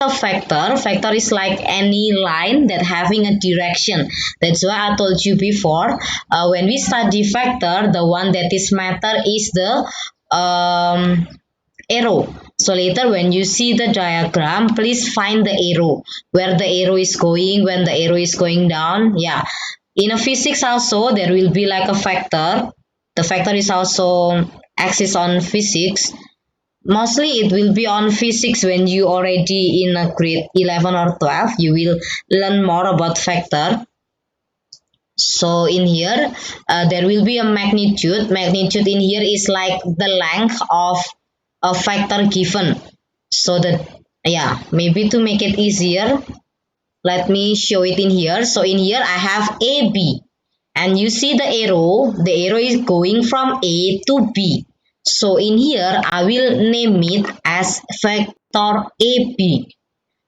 a vector. Vector is like any line that having a direction. That's why I told you before. When we study vector, the one that is matter is the arrow. So later when you see the diagram, please find the arrow, where the arrow is going, when the arrow is going down. Yeah. In a physics also, there will be like a vector. The vector is also axis on physics. Mostly it will be on physics when you already in a grade 11 or 12. You will learn more about vector. So in here, there will be a magnitude. Magnitude in here is like the length of a vector given. So that, yeah, maybe to make it easier, let me show it in here. So in here I have AB, and you see the arrow is going from A to B. So in here I will name it as vector AB.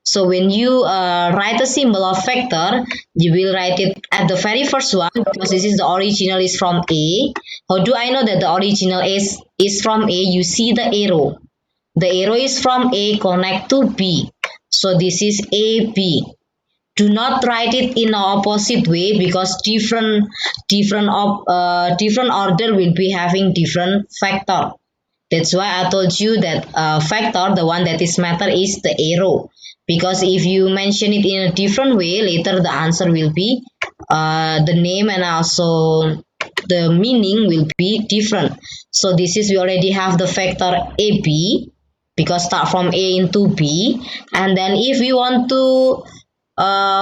So when you write a symbol of vector, you will write it at the very first one, because this is the original is from A. How do I know that the original is from A? You see the arrow. The arrow is from A connect to B. So this is AB. Do not write it in the opposite way, because different order will be having different vector. That's why I told you that vector, the one that is matter is the arrow. Because if you mention it in a different way, later the answer will be the name and also the meaning will be different. So this is we already have the vector AB, because start from A into B. And then if we want to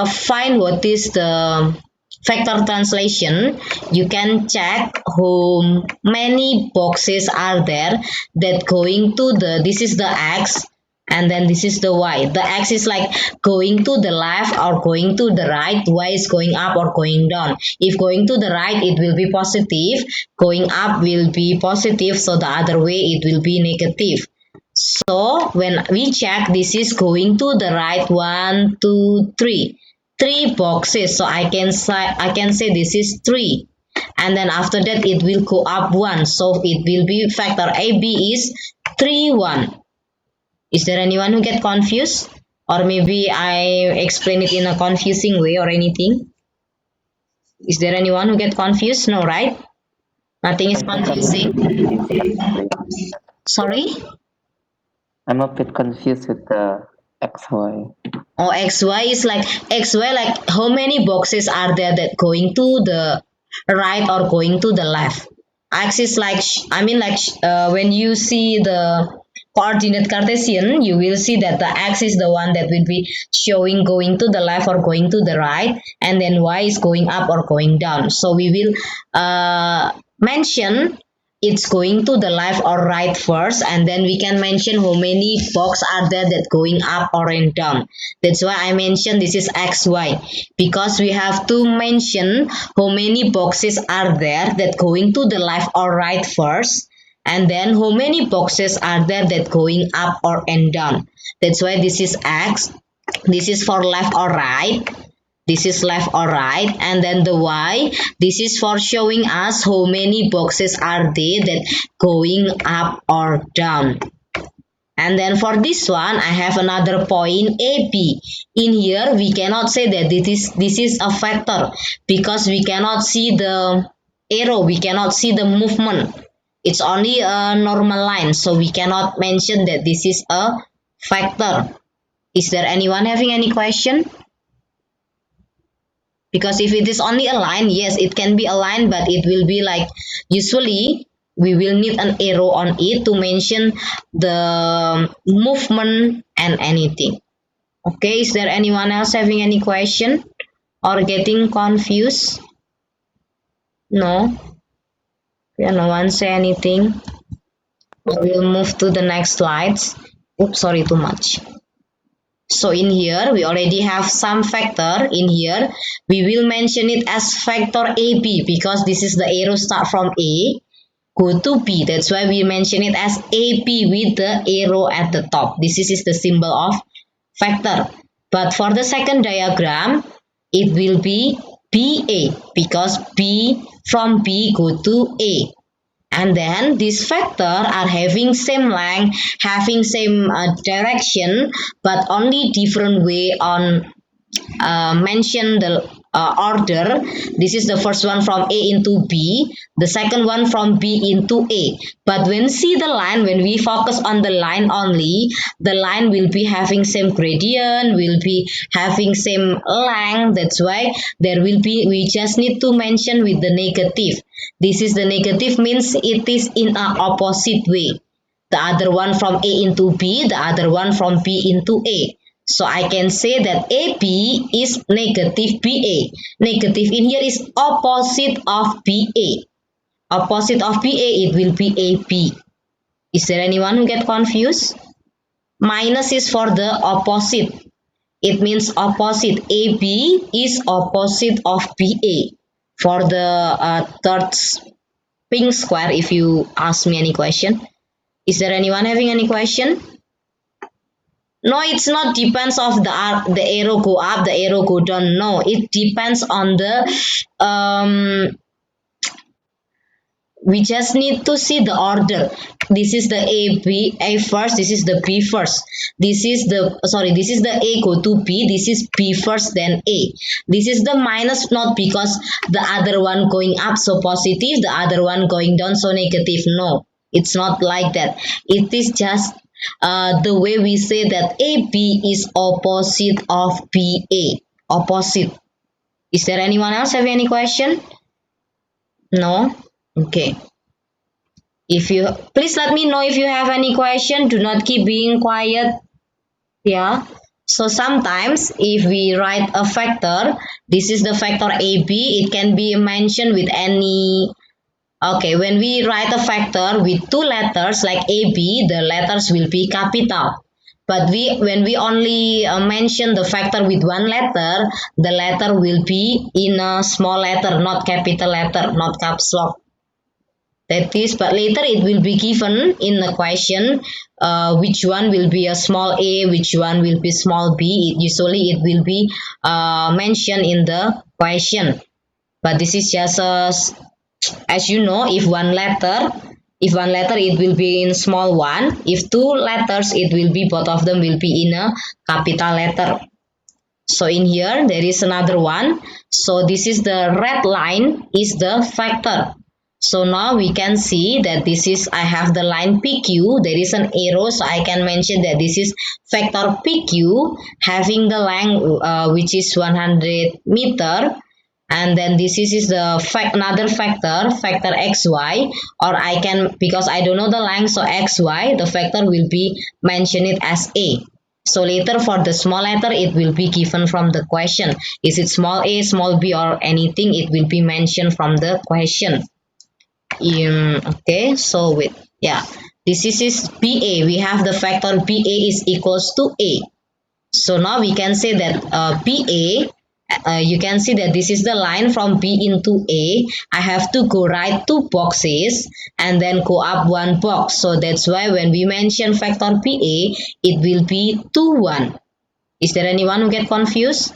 find what is the vector translation, you can check how many boxes are there that going to the, this is the X, and then this is the Y. The X is like going to the left or going to the right. Y is going up or going down. If going to the right, it will be positive. Going up will be positive. So the other way, it will be negative. So when we check, this is going to the right, 1, 2, 3. 3 boxes. So I can say this is 3. And then after that, it will go up 1. So it will be vector AB is 3, 1. Is there anyone who get confused? Or maybe I explain it in a confusing way or anything? Is there anyone who get confused? No, right? Nothing is confusing. Sorry? I'm a bit confused with the XY. Or XY is like XY, like how many boxes are there that going to the right or going to the left? X is like when you see the coordinate Cartesian, you will see that the X is the one that will be showing going to the left or going to the right, and then Y is going up or going down. So we will mention it's going to the left or right first, and then we can mention how many box are there that going up or down. That's why I mentioned this is XY, because we have to mention how many boxes are there that going to the left or right first, and then how many boxes are there that going up or down. That's why this is X. This is for left or right. This is left or right, and then the Y, this is for showing us how many boxes are there that going up or down. And then for this one, I have another point AB. In here, we cannot say that this is a vector, because we cannot see the arrow, we cannot see the movement. It's only a normal line, so we cannot mention that this is a vector. Is there anyone having any question? Because if it is only a line, yes, it can be a line, but it will be like, usually we will need an arrow on it to mention the movement and anything. Okay, is there anyone else having any question or getting confused? No? Yeah, no one say anything. We'll move to the next slides. Oops, sorry, too much. So in here, we already have some vector in here. We will mention it as vector AB, because this is the arrow start from A, go to B. That's why we mention it as AB with the arrow at the top. This is the symbol of vector. But for the second diagram, it will be BA, because B from B go to A. and then these vector are having same length, having same direction, but only different way on mention the order. This is the first one from A into B, the second one from B into A. But when see the line, when we focus on the line only, the line will be having same gradient, will be having same length. That's why there will be, we just need to mention with the negative. This is the negative, means it is in a opposite way. The other one from A into B, the other one from B into A. So I can say that AB is negative BA. Negative in here is opposite of BA. Opposite of BA, it will be AB. Is there anyone who get confused? Minus is for the opposite. It means opposite. AB is opposite of BA. For the third pink square, if you ask me any question. Is there anyone having any question? No, it's not depends of the arrow go up, the arrow go down. No, it depends on the we just need to see the order. This is the A first, this is the B first. This is the A go to B, this is B first then A. This is the minus, not because the other one going up so positive, the other one going down so negative. No, it's not like that. It is just the way we say that AB is opposite of BA. Opposite. Is there anyone else have any question? No? Okay. If you please let me know if you have any question. Do not keep being quiet. Yeah. So sometimes if we write a factor, this is the factor AB, it can be mentioned with any. Okay, when we write a factor with two letters like AB, the letters will be capital. But when we only mention the factor with one letter, the letter will be in a small letter, not capital letter, not caps lock. That is, but later it will be given in the question which one will be a small a, which one will be small b. Usually it will be mentioned in the question. But this is just as you know, if one letter it will be in small one, if two letters it will be, both of them will be in a capital letter. So in here there is another one. So this is the red line is the factor. So now we can see that this is, I have the line PQ, there is an arrow, so I can mention that this is factor PQ having the length which is 100 meter. And then this is the another factor xy, or I can, because I don't know the length, so xy, the factor will be mentioned as a. So later for the small letter it will be given from the question. Is it small a, small b, or anything, it will be mentioned from the question. Okay, so with this is BA. We have the factor BA is equals to A. So now we can say that BA, you can see that this is the line from B into A. I have to go right two boxes and then go up one box. So that's why when we mention factor BA, it will be 2, 1. Is there anyone who get confused?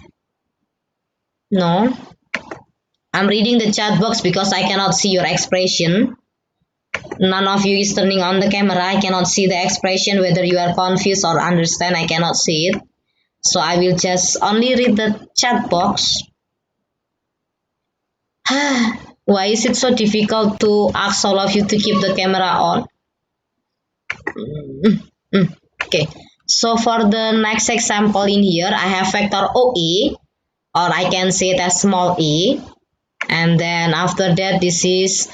No? I'm reading the chat box because I cannot see your expression. None of you is turning on the camera. I cannot see the expression, whether you are confused or understand. I cannot see it. So I will just only read the chat box. Why is it so difficult to ask all of you to keep the camera on? Okay. So for the next example in here, I have factor OA, or I can say it as small a. And then after that, this is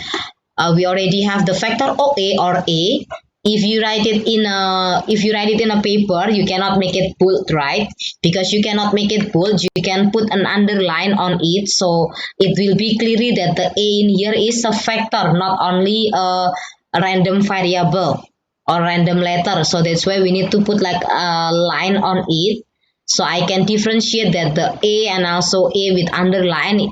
we already have the factor OA or A. If you write it in a paper, you cannot make it bold, right? Because you cannot make it bold, you can put an underline on it, so it will be clearly that the A in here is a factor, not only a random variable or random letter. So that's why we need to put like a line on it, so I can differentiate that the A and also A with underline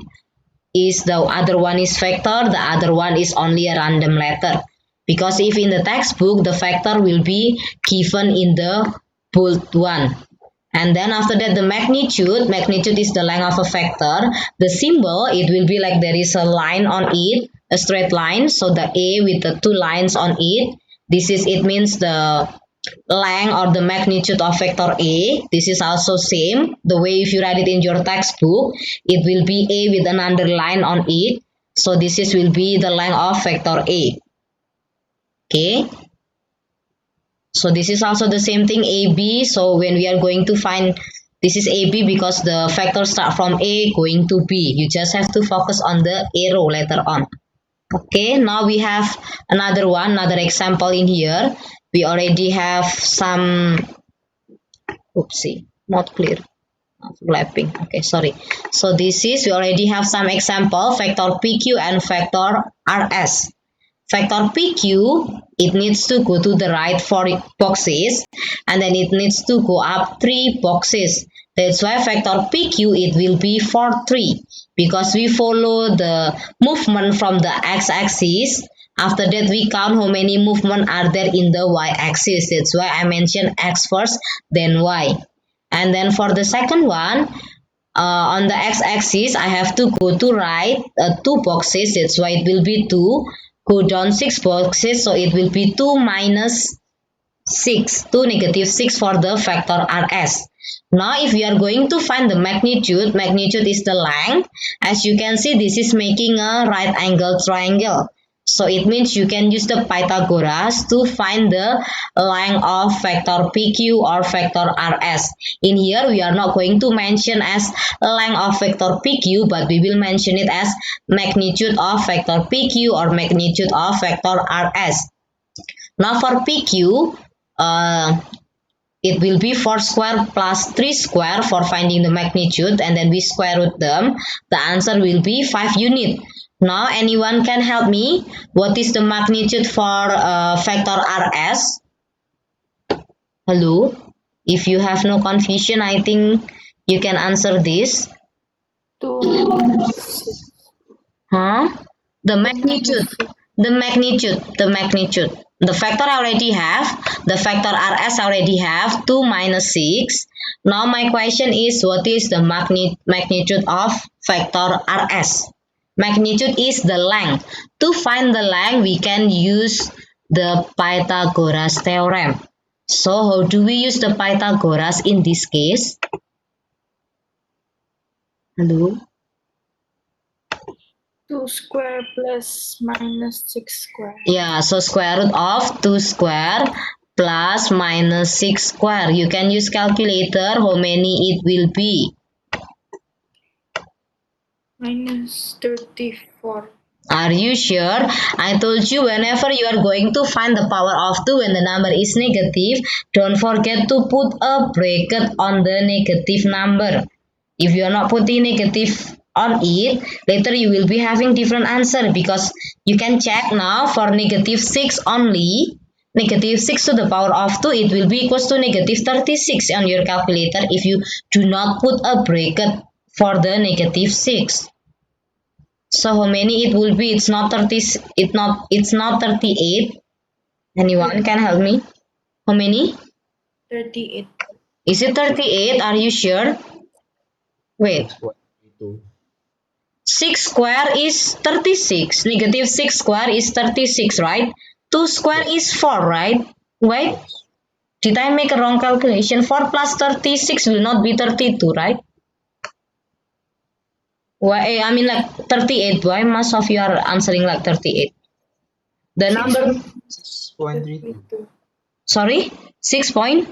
is the other one is factor, the other one is only a random letter. Because if in the textbook, the factor will be given in the bold one. And then after that, the magnitude is the length of a factor. The symbol, it will be like there is a line on it, a straight line. So the A with the two lines on it, it means the length or the magnitude of vector A. This is also same. The way if you write it in your textbook, it will be A with another line on it. So will be the length of vector A. Okay. So this is also the same thing AB. So when we are going to find this is AB because the factors start from A going to B. You just have to focus on the arrow later on. Okay, now we have another example in here. We already have some, oopsie, not clear, overlapping. Okay, sorry. So we already have some example, vector PQ and vector RS. Vector PQ, it needs to go to the right 4 boxes and then it needs to go up 3 boxes. That's why vector PQ, it will be 4, 3 because we follow the movement from the x-axis. After that, we count how many movement are there in the y-axis. That's why I mentioned x first, then y. And then for the second one, on the x-axis, I have to go to right 2 boxes. That's why it will be 2. Go down 6 boxes, so it will be 2 minus 6, 2 negative 6 for the vector RS. Now if we are going to find the magnitude is the length. As you can see, this is making a right angle triangle. So it means you can use the Pythagoras to find the length of vector PQ or vector RS. In here, we are not going to mention as length of vector PQ, but we will mention it as magnitude of vector PQ or magnitude of vector RS. Now for PQ, it will be 4 square plus 3 square for finding the magnitude, and then we square root them. The answer will be 5 unit. Now anyone can help me? What is the magnitude for vector RS? Hello? If you have no confusion, I think you can answer this. 2. Huh? The magnitude. The magnitude. The factor I already have. The factor RS already have 2 minus 6. Now my question is, what is the magnitude of vector RS? Magnitude is the length. To find the length, we can use the Pythagoras theorem. So how do we use the Pythagoras in this case? Hello? 2 square plus minus 6 square. Yeah, so square root of 2 square plus minus 6 square. You can use calculator. How many it will be? Minus 34. Are you sure? I told you whenever you are going to find the power of 2 when the number is negative, don't forget to put a bracket on the negative number. If you are not putting negative on it, later you will be having different answer because you can check now for negative 6 only. Negative 6 to the power of 2, it will be equals to negative 36 on your calculator if you do not put a bracket for the negative 6. So how many it will be? It's not 38. Anyone can help me? How many? 38. Is it 38? Are you sure? Wait. 6 square is 36. Negative 6 square is 36, right? 2 square is 4, right? Wait. Did I make a wrong calculation? 4 plus 36 will not be 32, right? Why? I mean like 38. Why most of you are answering like 38? The number 6.32. Sorry? 6 point?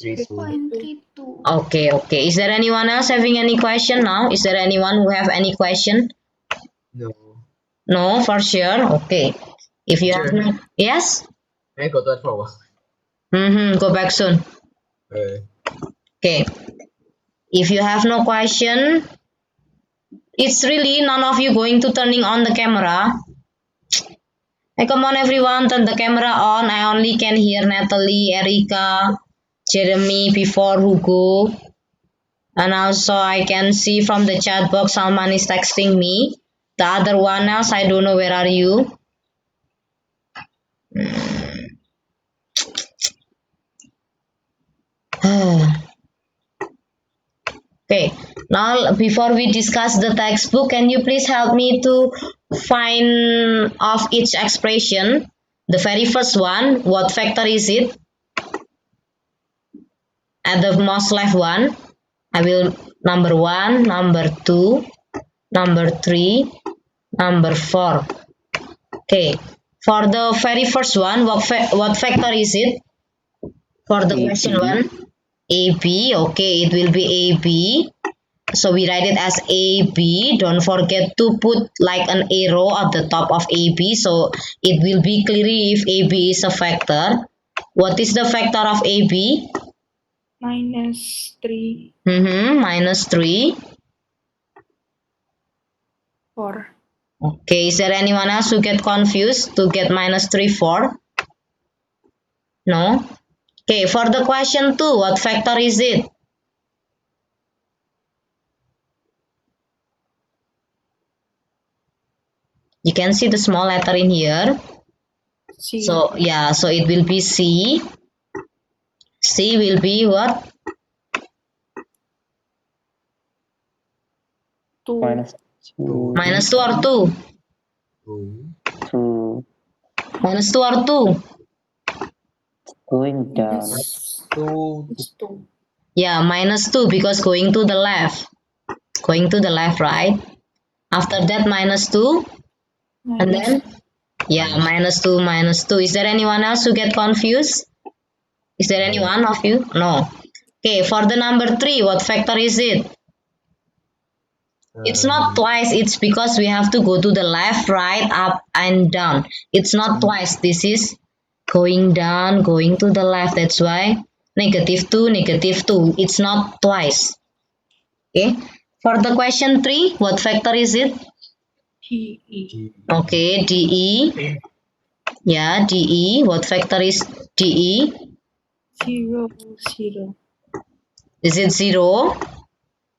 6.32. Okay. Is there anyone else having any question now? Is there anyone who have any question? No. No, for sure. Okay. If you have no, yes? I go to that for a while. Go back soon. Okay. If you have no question, it's really none of you going to turning on the camera. Hey, come on everyone, turn the camera on. I only can hear Natalie, Erika, Jeremy before Hugo. And also I can see from the chat box someone is texting me. The other one else, I don't know where are you. Okay, now before we discuss the textbook, can you please help me to find of each expression. The very first one, what factor is it? At the most left one, I will number 1, number 2, number 3, number 4. Okay. For the very first one, what factor is it? For the AB. question 1, AB. Okay, it will be AB. So we write it as AB. Don't forget to put like an arrow at the top of AB. So it will be clear if AB is a factor. What is the factor of AB? -3, Minus 3. 4. Okay, is there anyone else who get confused to get minus 3, 4? No? Okay, for the question 2, what factor is it? You can see the small letter in here. C. So, yeah, so it will be C. C will be what? 2. -2. Minus 2 or 2? 2. 2. Minus 2 or 2? Going down. Minus 2. it's 2. Yeah, minus 2 because going to the left. Going to the left, right? After that, minus 2. And Minus then? Yeah, minus 2, minus 2. Is there anyone else who get confused? Is there any one of you? No. Okay, for the number 3, what factor is it? It's not twice. It's because we have to go to the left, right, up, and down. It's not twice. This is going down, going to the left. That's why negative 2, negative 2. It's not twice. Okay. For the question 3, what factor is it? PE. Okay, DE. Yeah, DE. What factor is DE? 0, 0. Is it 0?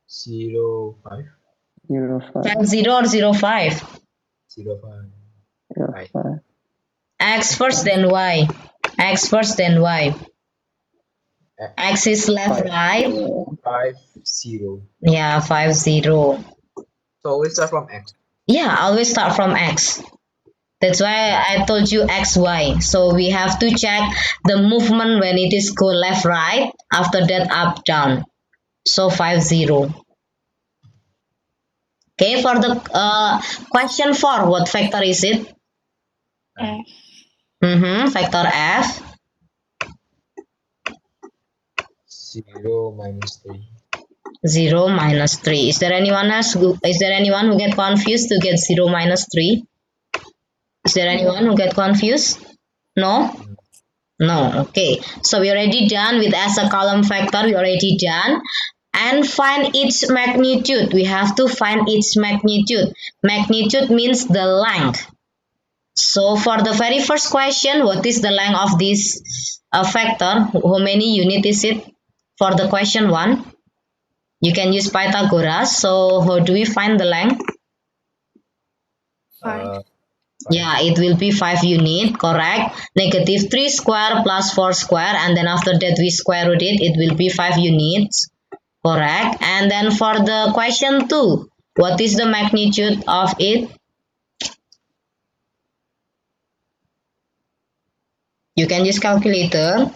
0, 5. 0, 5. 5 0 or 0 5? 0, 5. 0, 5. X first, then Y. X first, then Y. X is left, right? 5, 0. Yeah, 5 0. So always start from X. Yeah, always start from X. That's why I told you XY. So we have to check the movement when it is go left, right. After that, up, down. So 5 0. Okay, for the question 4, what factor is it? F. Factor F. 0 minus 3. 0 minus 3. Is there anyone who get confused to get 0 minus 3? Is there anyone who get confused? No? No. Okay. So we already done with as a column factor. We already done. And find its magnitude. We have to find its magnitude. Magnitude means the length. So for the very first question, what is the length of this factor? How many unit is it? For the question 1, you can use Pythagoras. So how do we find the length? 5. Yeah, it will be 5 unit, correct. Negative 3 square plus 4 square, and then after that we square root it, it will be 5 units, correct. And then for the question 2, what is the magnitude of it? You can use calculator.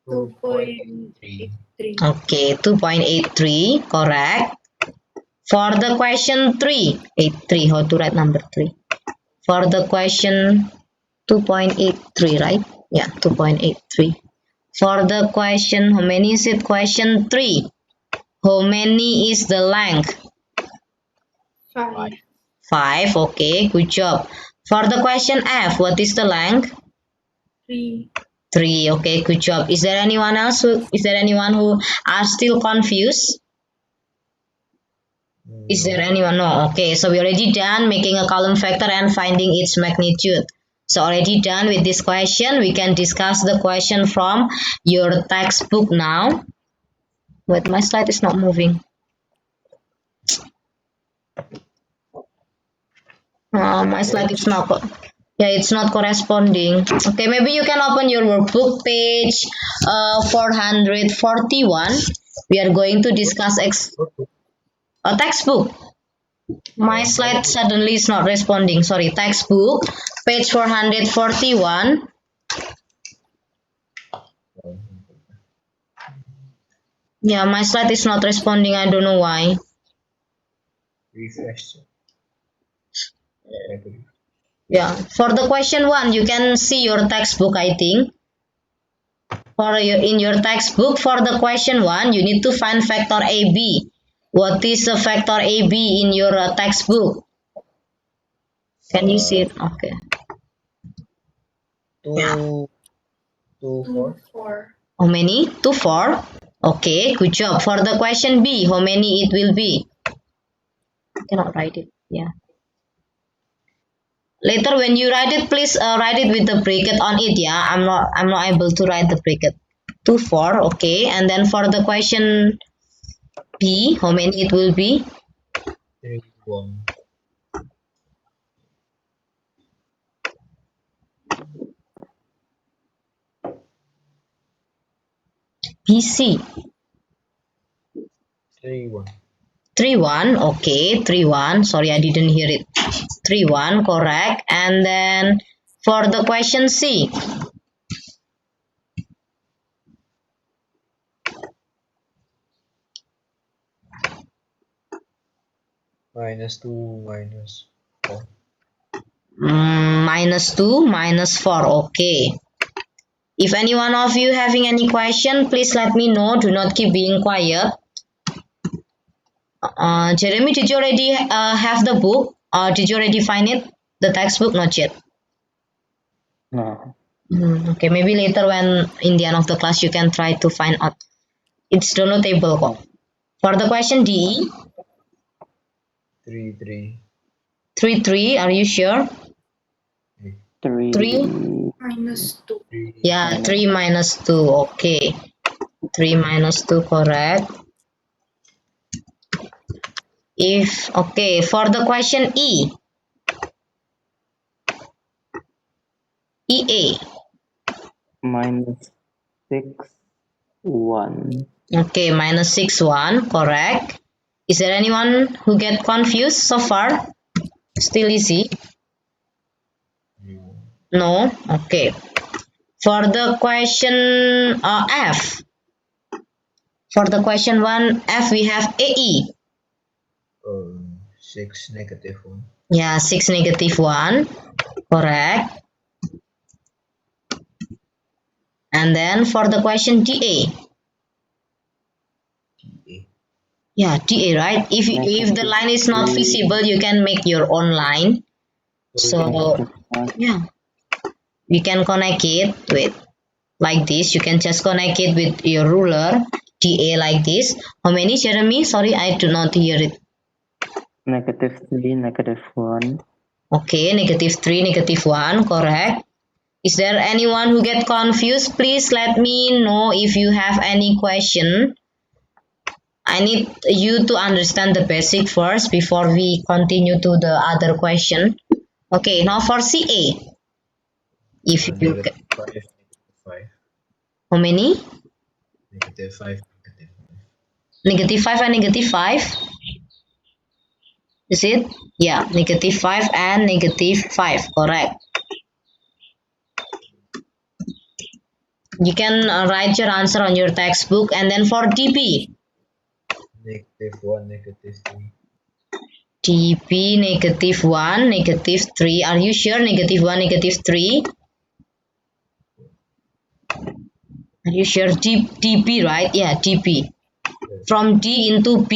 2.83. Okay, 2.83, correct. For the question 3, 83, how to write number 3? For the question 2.83, right? Yeah, 2.83. For the question, how many is it? Question 3. How many is the length? 5. 5. Okay, good job. For the question F, what is the length? 3. 3. Okay, good job. Is there anyone who are still confused? Is there anyone? No. Okay, so we already done making a column factor and finding its magnitude. So already done with this question. We can discuss the question from your textbook now. Wait, my slide is not moving. My slide is not. Yeah, it's not corresponding. Okay, maybe you can open your workbook page 441. We are going to discuss a textbook. My slide suddenly is not responding. Sorry, textbook, page 441. Yeah, my slide is not responding. I don't know why. Refresh. Yeah, for the question 1, you can see your textbook, I think. In your textbook, for the question 1, you need to find factor AB. What is a factor AB in your textbook? Can you see it? Okay. Yeah. Two, two, four. 4. How many? 2, 4. Okay, good job. For the question B, how many it will be? I cannot write it. Yeah. Later when you write it, please write it with the bracket on it. Yeah, I'm not able to write the bracket. 2, 4. Okay, and then for the question B, how many it will be? 3, 1. BC. 3, 1. 3, 1. Okay, 3, 1. Sorry, I didn't hear it. 3, 1. Correct. And then for the question C. -2, -4. -2, -4. Okay. If any one of you having any question, please let me know. Do not keep being quiet. Jeremy, did you already have the book? Or did you already find it? The textbook? Not yet. No. Okay, maybe later when in the end of the class you can try to find out. It's downloadable. No. For the question D, 3, 3. 3, 3. Are you sure? 3. 3? -2. 3, Yeah, Minus. 3 -2. Okay. 3 -2, correct. Okay, for the question E, EA. -6, 1. Okay, -6, 1, correct. Is there anyone who get confused so far? Still easy? No? Okay. For the question F, for the question 1, F, we have AE. 6, -1. Yeah, 6, -1, correct. And then for the question DA. TA. Yeah, DA, right? If the line is not -3, visible, you can make your own line. So, -1. yeah, we can connect it with like this. You can just connect it with your ruler, DA like this. How many, Jeremy? Sorry, I do not hear it. -3, -1. Okay, -3, -1, correct. Is there anyone who get confused? Please let me know if you have any question. I need you to understand the basic first before we continue to the other question. Okay, now for CA. If you -5, -5. how many? -5, -5. -5 and -5. Is it? Yeah, -5 and -5. Correct. You can write your answer on your textbook, and then for DP. -1, -3. DP -1, -3. Are you sure? -1, -3. Are you sure? DP, right? Yeah, DP. From D into P.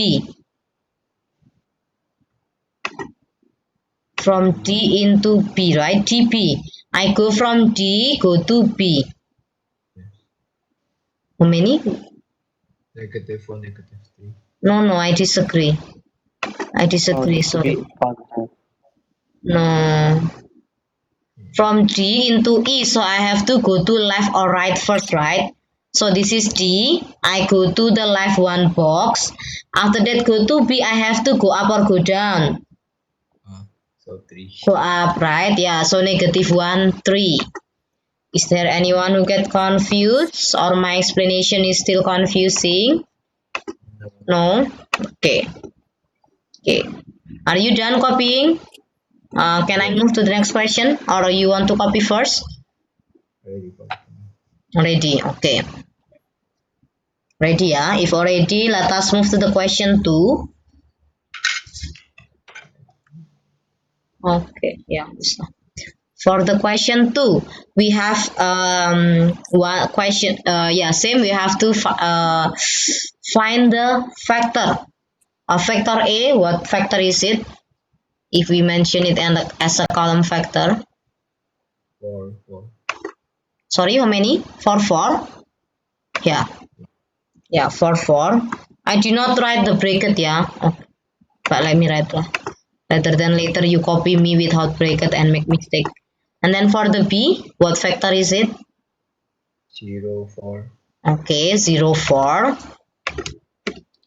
From D into P, right? TP. I go from D, go to P. How many? -1, -3. No, I disagree. I disagree, Oh, sorry. positive. No. From D into E, so I have to go to left or right first, right? So this is D. I go to the left one box. After that, go to B. I have to go up or go down. So 3. Go up, right? Yeah, so -1, 3. Is there anyone who get confused or my explanation is still confusing? No. No? Okay. Okay. Are you done copying? Can I move to the next question, or you want to copy first? Ready, copy. Ready, okay. Ready, yeah? If already, let us move to the question 2. Okay, yeah. So for the question 2, we have one question. Yeah, same. We have to find the factor. Factor A, what factor is it? If we mention it as a column factor. 4, 4. Sorry, how many? 4, 4? Yeah. Yeah, 4, 4. I do not write the bracket, yeah. Oh, but let me write lah. Rather than later you copy me without bracket and make mistake. And then for the B, what factor is it? 0, 4. Okay, 0, 4.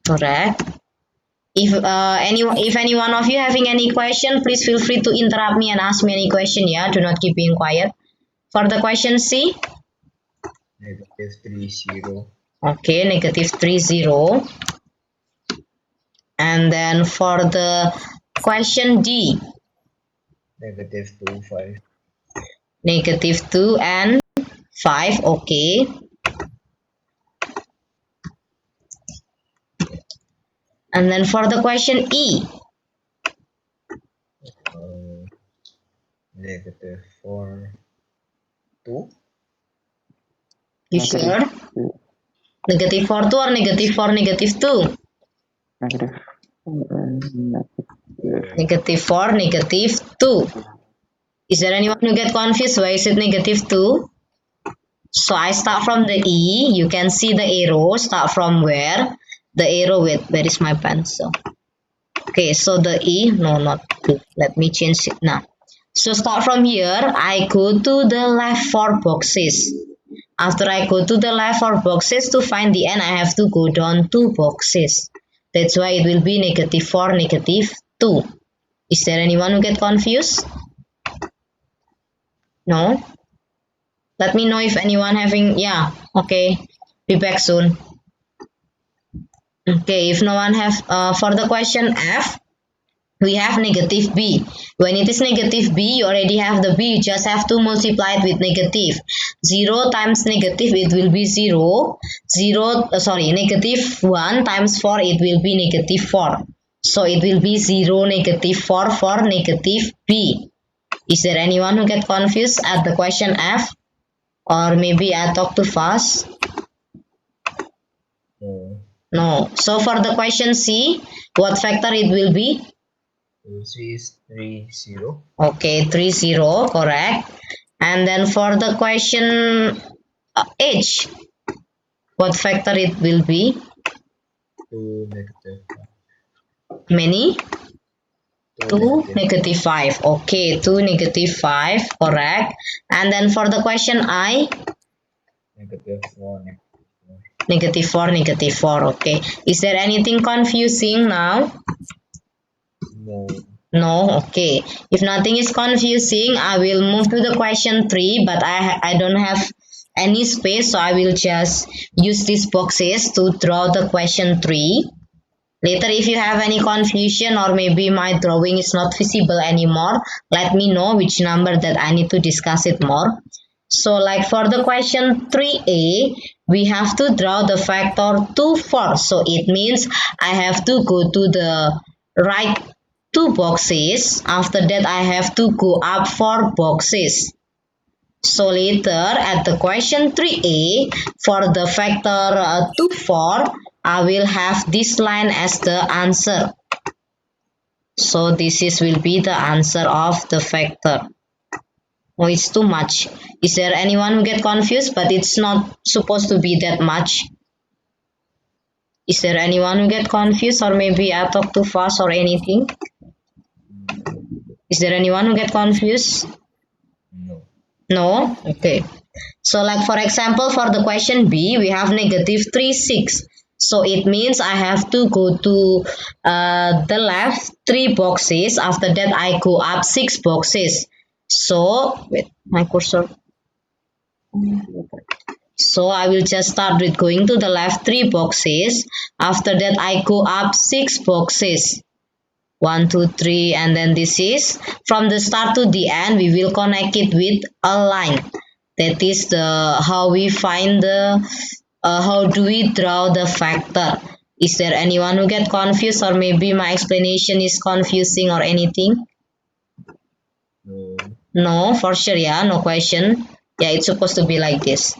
Correct. If any one of you having any question, please feel free to interrupt me and ask me any question. Yeah, do not keep being quiet. For the question C, Negative 3, 0. okay, negative 3, 0. And then for the question D, Negative 2, 5. negative 2 and 5. Okay. And then for the question E, Uh, Negative 4, 2. you Negative sure? 2. Negative 4, 2 or negative 4, negative 2? Negative 4 and negative 2. Negative 4, negative 2. Is there anyone who get confused? Why is it negative 2? So I start from the E. You can see the arrow. Start from where? The arrow with, where is my pencil? Okay, so the E, no, not 2. Let me change it now. So start from here. I go to the left 4 boxes. After I go to the left 4 boxes, to find the N, I have to go down 2 boxes. That's why it will be negative 4, negative 2. Is there anyone who get confused? No? Let me know if anyone having, yeah, okay. Be back soon. Okay, if no one have, for the question F, we have negative b. When it is negative b, you already have the b. You just have to multiply it with negative. 0 times negative, it will be 0. Negative 1 times 4, it will be negative 4. So it will be 0, negative 4 for negative b. Is there anyone who get confused at the question F? Or maybe I talk too fast? No. No. So for the question C, what factor it will be? C is 3, 0. Okay, 3, 0, correct. And then for the question H, what factor it will be? 2, negative 5. Many? 2, 2, negative negative 5. Okay, 2, negative 5, correct. And then for the question I, negative 4, negative 4. negative 4, negative 4. Okay. Is there anything confusing now? No. No, okay. If nothing is confusing, I will move to the question 3, but I don't have any space, so I will just use these boxes to draw the question 3. Later, if you have any confusion or maybe my drawing is not visible anymore, let me know which number that I need to discuss it more. So like for the question 3a, we have to draw the factor 2, 4. So it means I have to go to the right 2 boxes. After that, I have to go up 4 boxes. So later at the question 3a, for the factor 2, 4, I will have this line as the answer. So this will be the answer of the factor. Oh, it's too much. Is there anyone who get confused? But it's not supposed to be that much. Is there anyone who get confused, or maybe I talk too fast or anything? Is there anyone who get confused? No. No? Okay. So like for example, for the question B, we have negative 3, 6. So it means I have to go to the left 3 boxes. After that, I go up 6 boxes. So, wait, my cursor. So I will just start with going to the left 3 boxes. After that, I go up 6 boxes. 1, 2, 3, and then this is from the start to the end. We will connect it with a line. That is the how we find the how do we draw the factor. Is there anyone who get confused, or maybe my explanation is confusing or anything? No. No, for sure, yeah, no question. Yeah, it's supposed to be like this.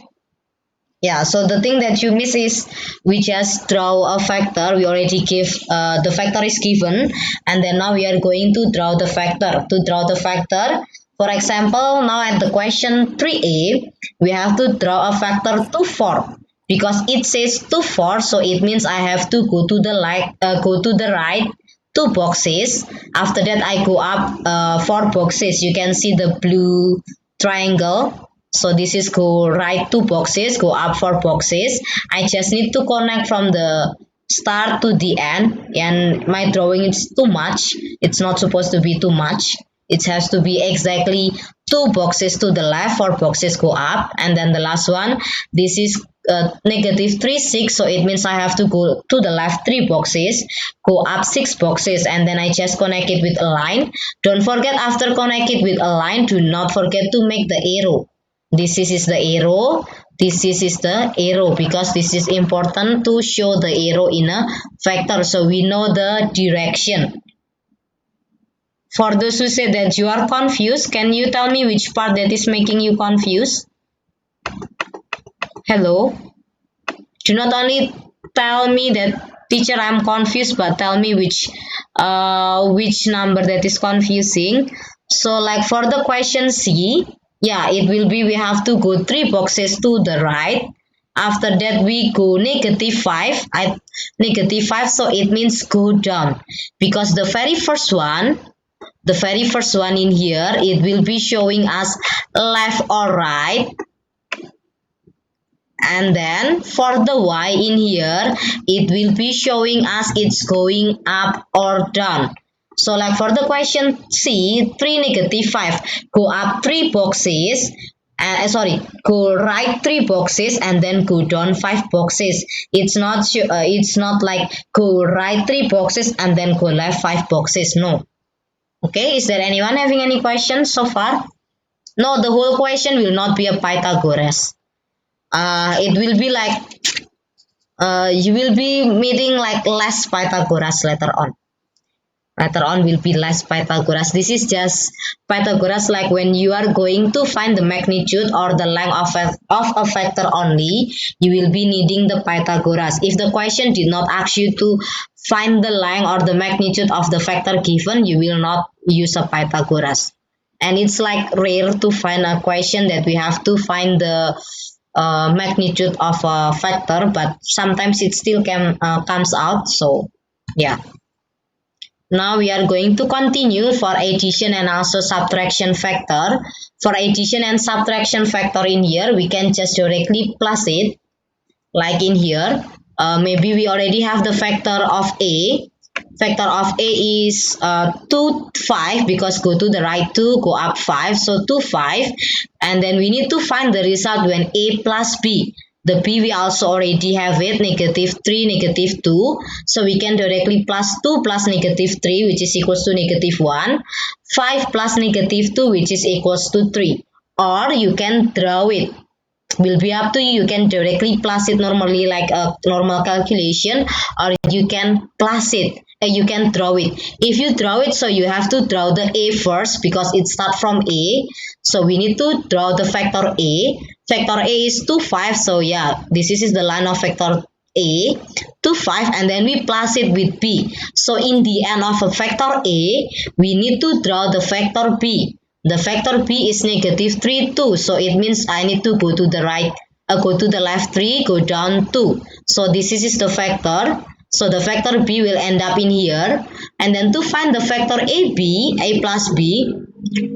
Yeah, so the thing that you miss is we just draw a factor. We already give the factor is given, and then now we are going to draw the factor. To draw the factor, for example, now at the question 3a, we have to draw a factor 2, 4 because it says 2, 4, so it means I have to go to the go to the right 2 boxes. After that, I go up 4 boxes. You can see the blue triangle. So this is go right 2 boxes, go up 4 boxes. I just need to connect from the start to the end, and my drawing is too much. It's not supposed to be too much. It has to be exactly 2 boxes to the left, 4 boxes go up, and then the last one, this is negative 3, 6, so it means I have to go to the left 3 boxes, go up 6 boxes, and then I just connect it with a line. Don't forget, after connect it with a line, do not forget to make the arrow. This is the arrow, this is the arrow, because this is important to show the arrow in a vector, so we know the direction. For those who say that you are confused, can you tell me which part that is making you confused? Hello? Do not only tell me that teacher I'm confused, but tell me which number that is confusing. So like for the question C, yeah, it will be we have to go 3 boxes to the right. After that we go negative 5. Negative 5, so it means go down, because the very first one in here, it will be showing us left or right, and then for the y in here, it will be showing us it's going up or down. So like for the question C, 3, negative 5, go up 3 boxes, go right 3 boxes and then go down 5 boxes. It's not like go right 3 boxes and then go left 5 boxes. No. Okay, is there anyone having any questions so far? No, the whole question will not be a Pythagoras. It will be like you will be meeting like less Pythagoras later on. Later on will be less Pythagoras. This is just Pythagoras like when you are going to find the magnitude or the length of a factor only, you will be needing the Pythagoras. If the question did not ask you to find the length or the magnitude of the factor given, you will not use a Pythagoras. And it's like rare to find a question that we have to find the magnitude of a factor, but sometimes it still comes out. So yeah. Now we are going to continue for addition and also subtraction factor. For addition and subtraction factor in here, we can just directly plus it. Like in here, maybe we already have the factor of A. Factor of A is 2, 5, because go to the right 2, go up 5. So 2, 5. And then we need to find the result when A plus B. The B we also already have it, negative 3, negative 2. So we can directly plus 2 plus negative 3, which is equals to negative 1. 5 plus negative 2, which is equals to 3. Or you can draw it. Will be up to you. You can directly plus it normally like a normal calculation, or you can plus it. You can draw it. If you draw it, so you have to draw the A first because it starts from A. So we need to draw the factor A. Factor A is 2, 5. So yeah, this is the line of factor A, 2, 5, and then we plus it with B. So in the end of a factor A, we need to draw the factor B. The factor B is negative 3, 2. So it means I need to go to the right, go to the left 3, go down 2. So this is the factor. So the factor B will end up in here. And then to find the factor AB, A plus B,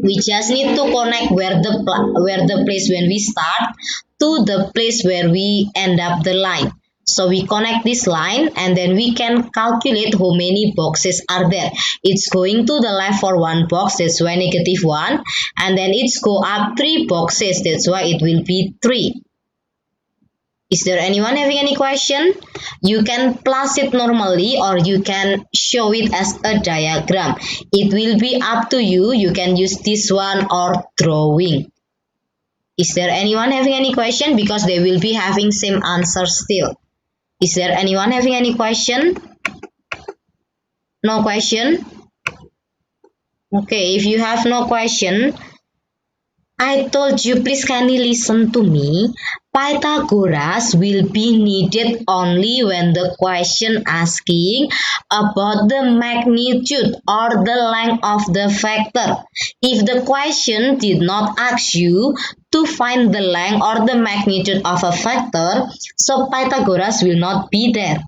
we just need to connect where the place when we start to the place where we end up the line. So we connect this line and then we can calculate how many boxes are there. It's going to the left for 1 box, that's why negative 1. And then it's go up 3 boxes, that's why it will be 3. Is there anyone having any question? You can plus it normally or you can show it as a diagram. It will be up to you. You can use this one or drawing. Is there anyone having any question? Because they will be having same answer still. Is there anyone having any question? No question? Okay, if you have no question, I told you, please kindly listen to me. Pythagoras will be needed only when the question asking about the magnitude or the length of the vector. If the question did not ask you to find the length or the magnitude of a vector, so Pythagoras will not be there.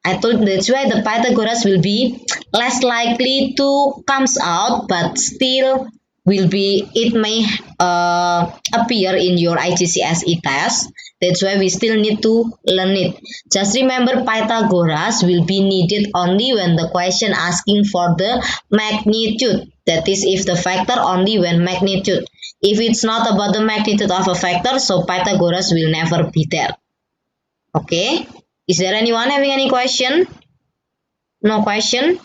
I told that's why the Pythagoras will be less likely to comes out, but still will be it may appear in your IGCSE test. That's why we still need to learn it. Just remember Pythagoras will be needed only when the question asking for the magnitude. That is if the factor only when magnitude. If it's not about the magnitude of a factor, so Pythagoras will never be there. Okay. Is there anyone having any question? No question?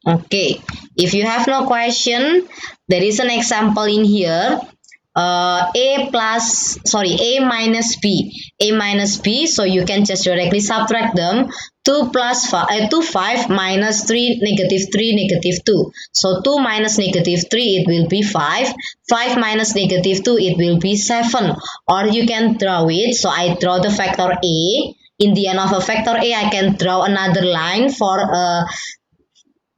Okay. If you have no question, there is an example in here. A minus b. A minus b, so you can just directly subtract them. 2 plus 5, 2, 5 minus 3, negative 3, negative 2. So 2 minus negative 3, it will be 5. 5 minus negative 2, it will be 7. Or you can draw it. So I draw the factor a. In the end of a factor a, I can draw another line for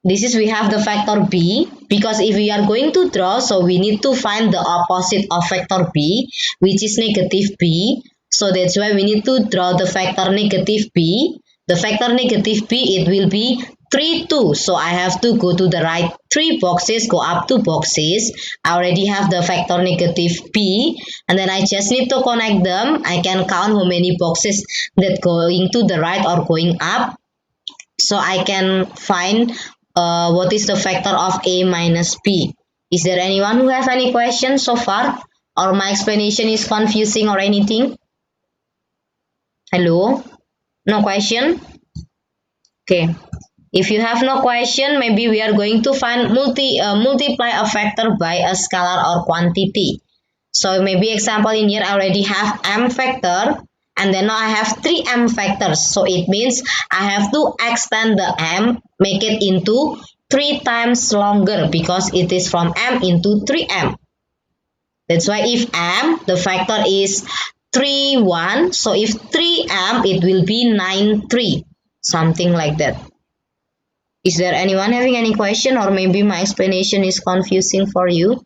this is we have the factor b, because if we are going to draw, so we need to find the opposite of factor b, which is negative b. So that's why we need to draw the factor negative b. The factor negative b, it will be 3, 2. So I have to go to the right 3 boxes, go up 2 boxes. I already have the factor negative b, and then I just need to connect them. I can count how many boxes that going to the right or going up. So I can find what is the factor of a minus b. Is there anyone who have any questions so far? Or my explanation is confusing or anything? Hello? No question? Okay. If you have no question, maybe we are going to find multiply a factor by a scalar or quantity. So maybe example in here I already have m factor, and then now I have 3m factors. So it means I have to extend the m, make it into 3 times longer because it is from m into 3m. That's why if m, the factor is 3, 1. So if 3m, it will be 9, 3. Something like that. Is there anyone having any question, or maybe my explanation is confusing for you?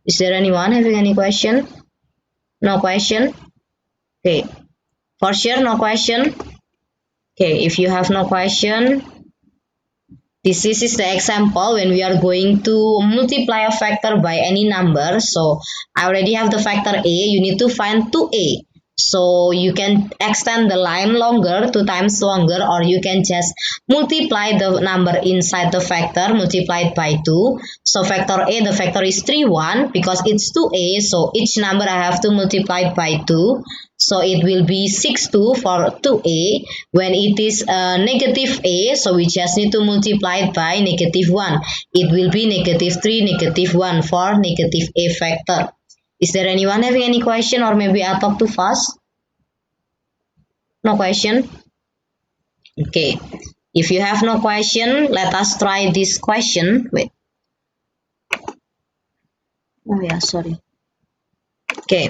Is there anyone having any question? No question? Okay. For sure, no question? Okay, if you have no question, this is the example when we are going to multiply a factor by any number. So I already have the factor a. You need to find 2a. So you can extend the line longer, 2 times longer, or you can just multiply the number inside the factor, multiplied by 2. So factor a, the factor is 3, 1 because it's 2a. So each number I have to multiply by 2. So it will be 6, 2 for 2a. When it is negative a, so we just need to multiply it by negative 1. It will be negative 3, negative 1 for negative a factor. Is there anyone having any question, or maybe I talk too fast? No question? Okay. If you have no question, let us try this question. Wait. Oh yeah, sorry. Okay.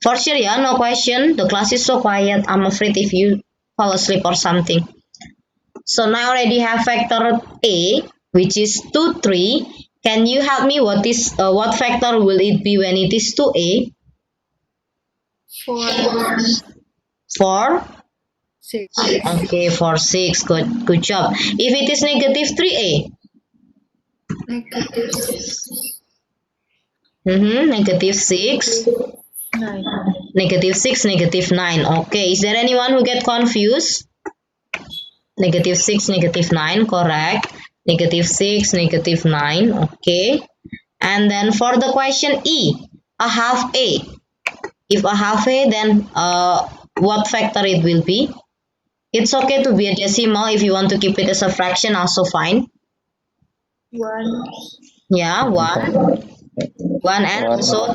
For sure, yeah, no question. The class is so quiet. I'm afraid if you fall asleep or something. So now I already have factor a, which is 2, 3. Can you help me? What factor will it be when it is 2a? 4, 4? 6. Okay, 4, 6. Good job. If it is negative 3a? Negative 6. Negative 6. 9. Negative 6, negative 9. Okay, is there anyone who get confused? Negative 6, negative 9, correct. Negative 6, negative 9, okay. And then for the question E, a half a. If a half a, then what factor it will be? It's okay to be a decimal. If you want to keep it as a fraction, also fine. 1. Yeah, 1 and One. also,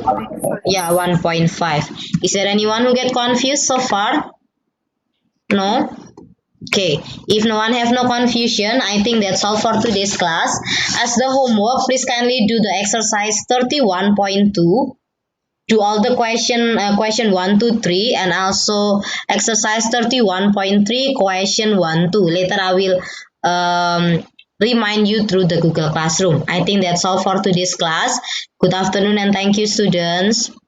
yeah, 1.5. Is there anyone who get confused so far? No? Okay, if no one have no confusion, I think that's all for today's class. As the homework, please kindly do the exercise 31.2. Do all the question 1 to 3 and also exercise 31.3 question 1 2. Later I will remind you through the Google Classroom. I think that's all for today's class. Good afternoon and thank you, students.